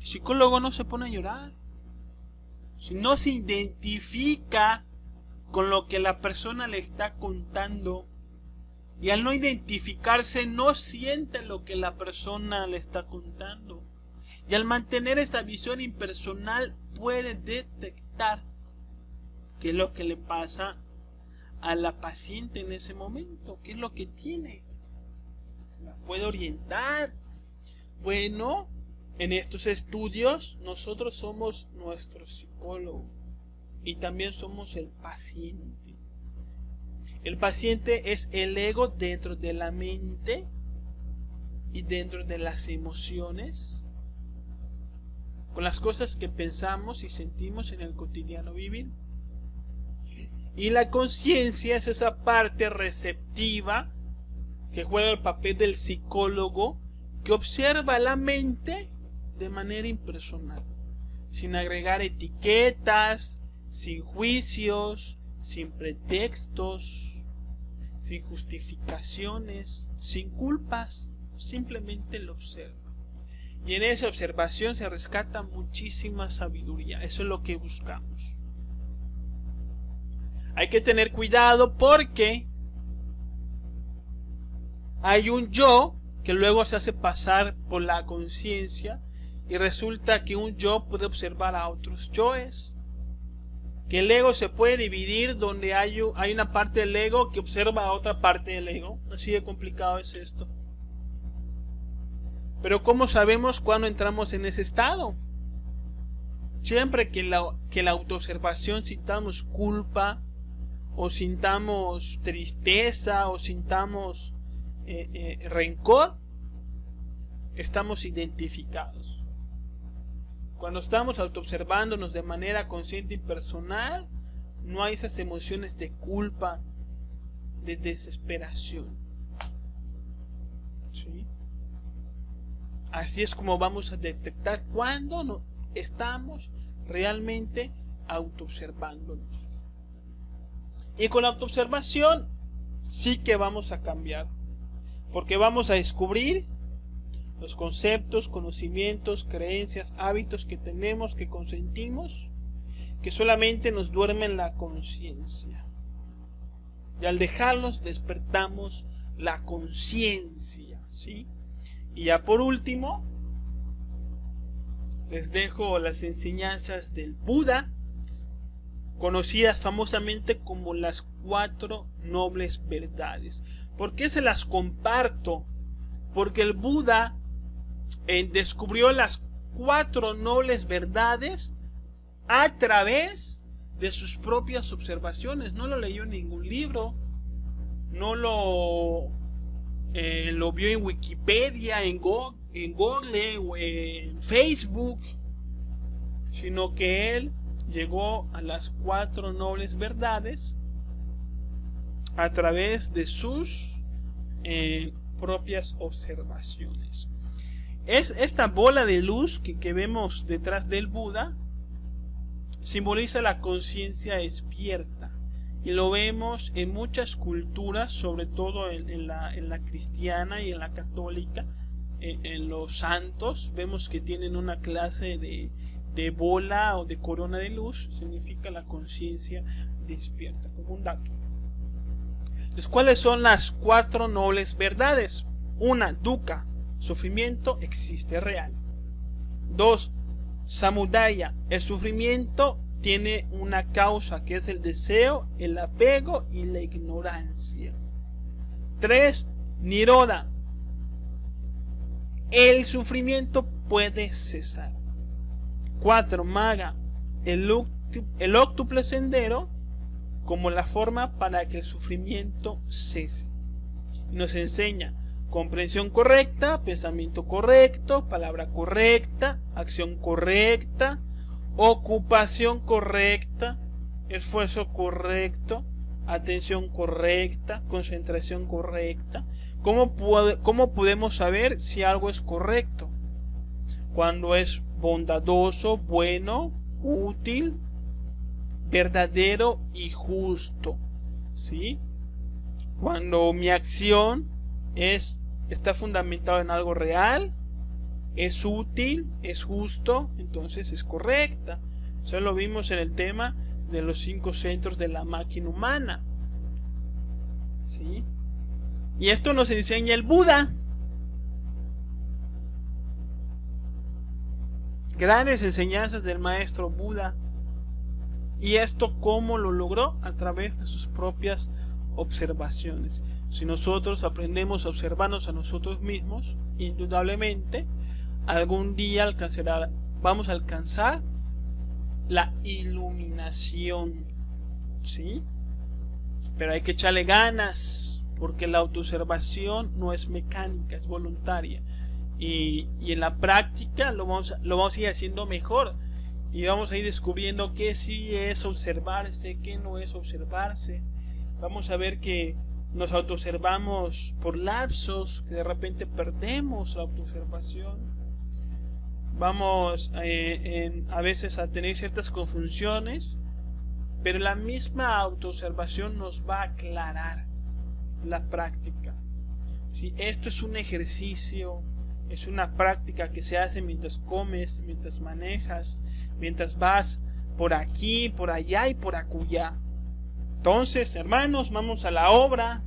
el psicólogo no se pone a llorar. Si no se identifica con lo que la persona le está contando, y al no identificarse no siente lo que la persona le está contando, y al mantener esa visión impersonal puede detectar qué es lo que le pasa a la paciente en ese momento, qué es lo que tiene, la puede orientar. Bueno, en estos estudios nosotros somos nuestro psicólogo y también somos el paciente. El paciente es el ego dentro de la mente y dentro de las emociones, con las cosas que pensamos y sentimos en el cotidiano vivir. Y la conciencia es esa parte receptiva que juega el papel del psicólogo, que observa la mente de manera impersonal, sin agregar etiquetas, sin juicios, sin pretextos, sin justificaciones, sin culpas, simplemente lo observa. Y en esa observación se rescata muchísima sabiduría. Eso es lo que buscamos. Hay que tener cuidado porque hay un yo que luego se hace pasar por la conciencia y resulta que un yo puede observar a otros yoes. Que el ego se puede dividir donde hay una parte del ego que observa a otra parte del ego. Así de complicado es esto. Pero ¿cómo sabemos cuándo entramos en ese estado? Siempre que la autoobservación sintamos culpa, o sintamos tristeza, o sintamos rencor, estamos identificados. Cuando estamos autoobservándonos de manera consciente y personal, no hay esas emociones de culpa, de desesperación. ¿Sí? Así es como vamos a detectar cuándo no estamos realmente autoobservándonos. Y con la autoobservación sí que vamos a cambiar, porque vamos a descubrir los conceptos, conocimientos, creencias, hábitos que tenemos, que consentimos, que solamente nos duermen la conciencia. Y al dejarlos despertamos la conciencia, ¿sí? Y ya por último, les dejo las enseñanzas del Buda, conocidas famosamente como las 4 nobles verdades. ¿Por qué se las comparto? Porque el Buda descubrió las 4 nobles verdades a través de sus propias observaciones. No lo leyó en ningún libro, no lo vio en Wikipedia, en Google o en Facebook, sino que él llegó a las 4 nobles verdades a través de sus propias observaciones. Es esta bola de luz que vemos detrás del Buda, simboliza la conciencia despierta, y lo vemos en muchas culturas, sobre todo en la cristiana y en la católica. En los santos vemos que tienen una clase de bola o de corona de luz, significa la conciencia despierta, como un dato. Entonces, ¿cuáles son las 4 nobles verdades? 1. Dukkha, sufrimiento existe, real. 2. Samudaya, el sufrimiento tiene una causa, que es el deseo, el apego y la ignorancia. 3. Nirodha, el sufrimiento puede cesar. 4. Magga, el óctuple sendero, como la forma para que el sufrimiento cese. Nos enseña comprensión correcta, pensamiento correcto, palabra correcta, acción correcta, ocupación correcta, esfuerzo correcto, atención correcta, concentración correcta. ¿Cómo podemos saber si algo es correcto? Cuando es bondadoso, bueno, útil, verdadero y justo, ¿sí? Cuando mi acción está fundamentada en algo real, es útil, es justo, entonces es correcta. Eso lo vimos en el tema de los 5 centros de la máquina humana, ¿sí? Y esto nos enseña el Buda. Grandes enseñanzas del maestro Buda. ¿Y esto cómo lo logró? A través de sus propias observaciones. Si nosotros aprendemos a observarnos a nosotros mismos, indudablemente algún día vamos a alcanzar la iluminación, ¿sí? Pero hay que echarle ganas, porque la autoobservación no es mecánica, es voluntaria. Y en la práctica lo vamos a ir haciendo mejor. Y vamos a ir descubriendo qué sí es observarse, qué no es observarse. Vamos a ver que nos autoobservamos por lapsos, que de repente perdemos la autoobservación. vamos a veces a tener ciertas confusiones, pero la misma autoobservación nos va a aclarar la práctica. Si esto es un ejercicio, es una práctica que se hace mientras comes, mientras manejas, mientras vas por aquí, por allá y por acullá. Entonces, hermanos, vamos a la obra.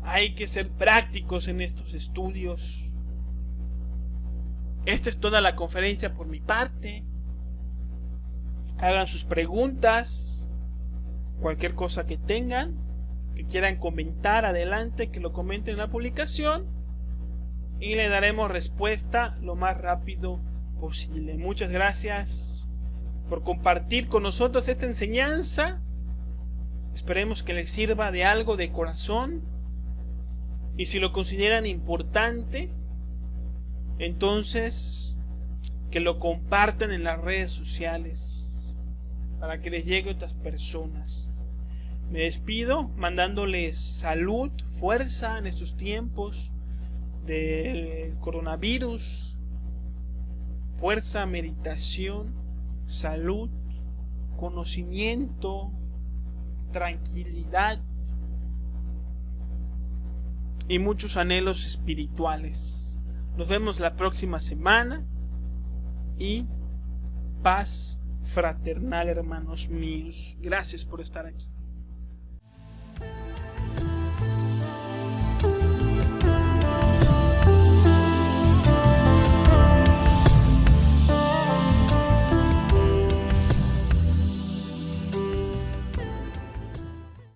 Hay que ser prácticos en estos estudios. Esta es toda la conferencia por mi parte. Hagan sus preguntas, cualquier cosa que tengan, que quieran comentar, adelante, que lo comenten en la publicación y le daremos respuesta lo más rápido posible. Muchas gracias por compartir con nosotros esta enseñanza. Esperemos que les sirva de algo de corazón, y si lo consideran importante, entonces que lo compartan en las redes sociales para que les llegue a otras personas. Me despido mandándoles salud, fuerza en estos tiempos del coronavirus, fuerza, meditación, salud, conocimiento, tranquilidad y muchos anhelos espirituales. Nos vemos la próxima semana y paz fraternal, hermanos míos. Gracias por estar aquí.